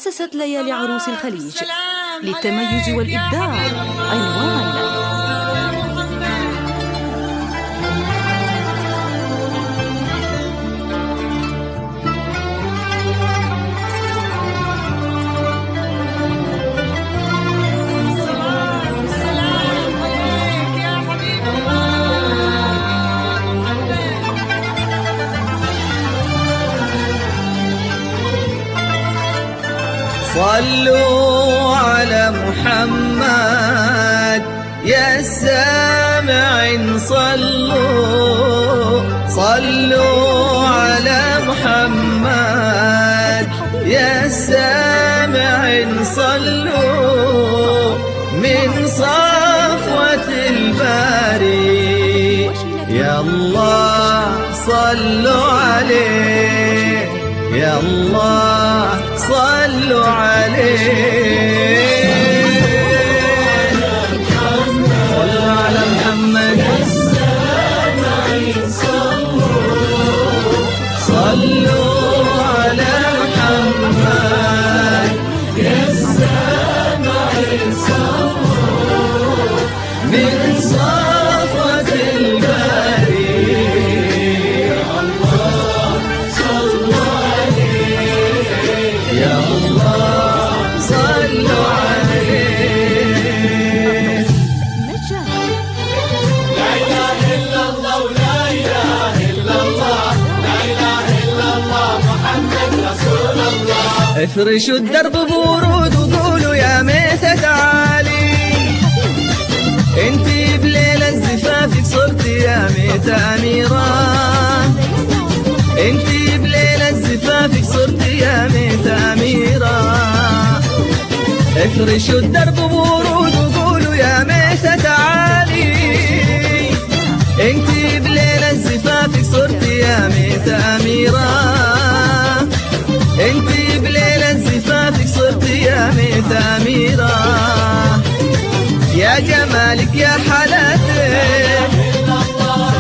مؤسسة ليالي عروس الخليج للتميز والإبداع عنوان. صلوا على محمد يا السامعين، صلوا على محمد يا السامعين، صلوا من صفوة الباري يا الله، صلوا عليه يا الله، صلوا عليه. صلوا على محمد صلوا على محمد يا السامعين، صلوا من صفوة الباري يا الله، صلوا عليه يا الله، صلوا عليه. لا إله إلا الله ولا إله إلا الله، لا إله إلا الله محمد رسول الله. افرشوا الدرب بورود وقولوا يا ميتة تعالي، انتي بليلة زفافك صرتي يا ميتة أميرة، انتي بليلة زفافك صرتي يا ميتة أميرة. افرشوا الدرب بورود وقولوا يا ميتة تعالي، انتي بليلة زفافك صرتي يا ميتة أميرة، انتي بليلة زفافك صرتي يا ميتة أميرة. يا جمالك يا حالاتك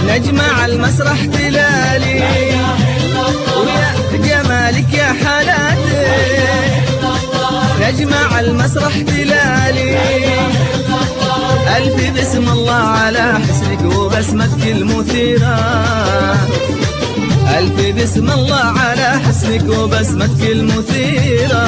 نجمع المسرح تلالي، ويا جمالك يا حالاتك نجمع المسرح تلالي. ألف بسم الله على حسنك وبسمتك المثيرة، ألف بسم الله على حسنك وبسمتك المثيرة.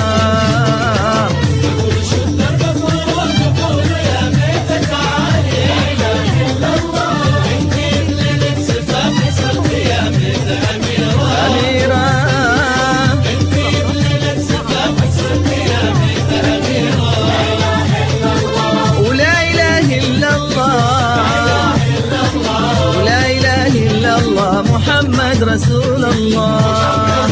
محمد رسول الله.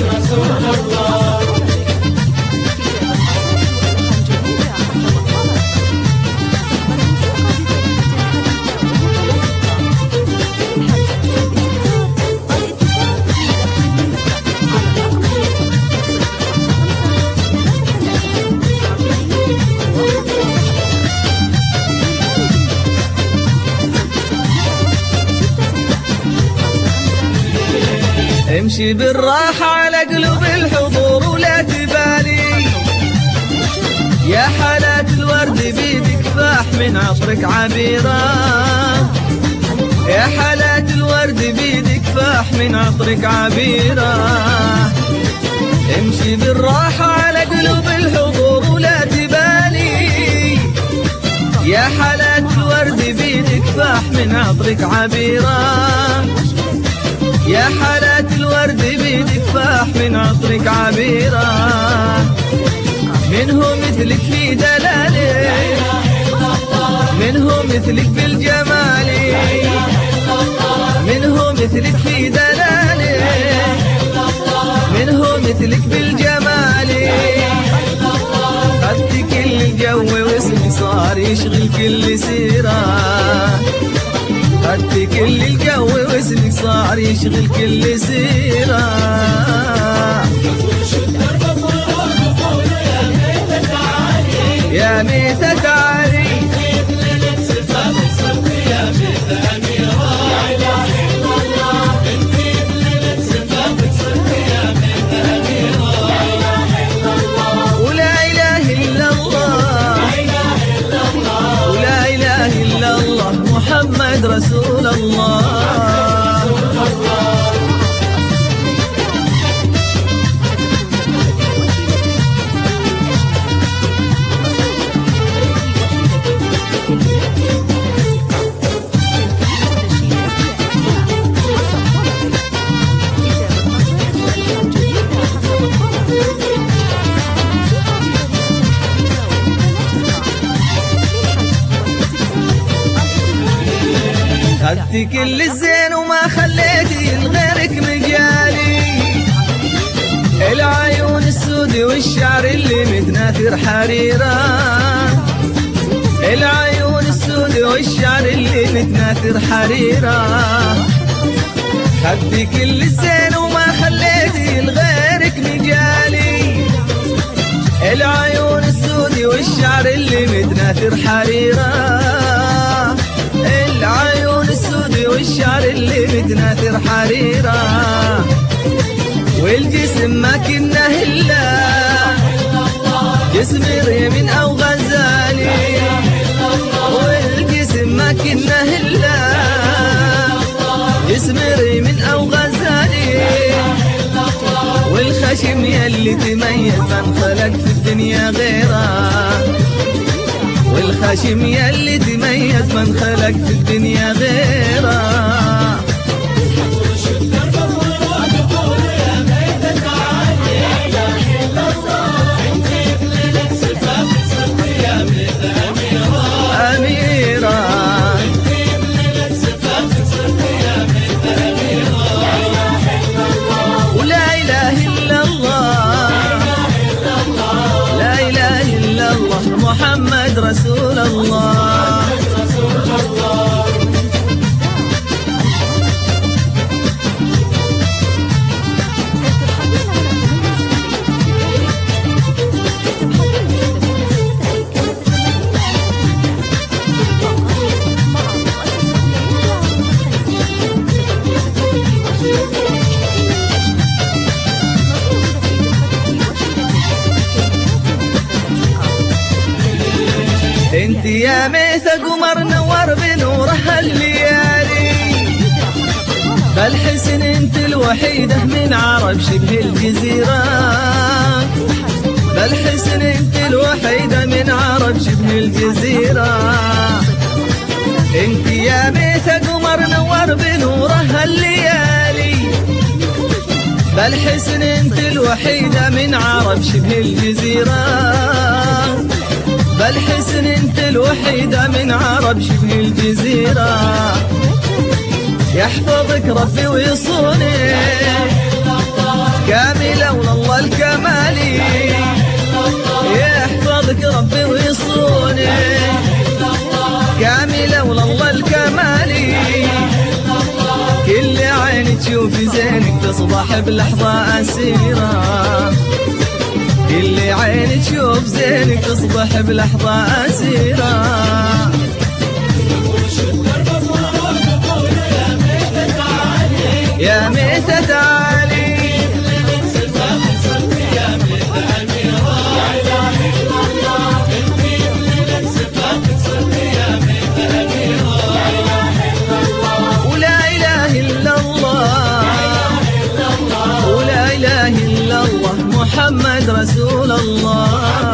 امشي بالراحة على قلوب الحضور ولا تبالي، يا حالات الورد بيدك فاح من عطرك عبيرة، يا حالات الورد بيدك فاح من عطرك عبيرة. امشي بالراحة على قلوب الحضور ولا تبالي، يا حالات الورد بيدك فاح من عطرك عبيرة، يا حالات الورد بيدك فاح من عطرك عبيرة. منه مثلك في دلالي، منه مثلك بالجمال، منه مثلك في دلالي، منه مثلك بالجمال. خدت كل الجو واسمي صار يشغل كل سيرة، خدت كل الجو واسمك صار يشغل كل سيرة. يا ميتة تعالي ولا رسول الله. خدتي كل الزين وما خليتي لغيرك مجالي، العيون السود والشعر اللي متناثر حريرة، العيون السود والشعر اللي متناثر حريرة. خدتي كل الزين وما خليتي لغيرك مجالي، العيون السود والشعر اللي متناثر حريرة، العيون السود والشعر اللي متناثر حريرة. والجسم ما كنا هلا جسم ريم أو غزالي، والجسم ما كنا هلا جسم ريم أو غزالي. والخشم يلي تميز من خلق في الدنيا غيره، والخشم يلي تميز من خلق في الدنيا غيره. أميرة ولا إله إلا الله، لا إله إلا الله محمد رسول الله. انت يا ميث قمر نور بنورها الليالي، بالحسن انت الوحيدة من عرب شبه الجزيرة، بالحسن انت الوحيدة من عرب شبه الجزيرة. انت يا ميث قمر نور بنورها الليالي، بالحسن انت الوحيدة من عرب شبه الجزيرة، بالحسن انت الوحيدة من عرب شبه الجزيرة. يحفظك ربي ويصونك كاملة والله الكمالي، يحفظك ربي ويصونك كاملة والله الكمالي. كل عين تشوف زينك تصبح بلحظة أسيرة، كل عين تشوف زينك تصبح بلحظة أسيرة. يا ميتة تعالي ولا إله إلا الله، ولا إله إلا الله محمد رسول الله.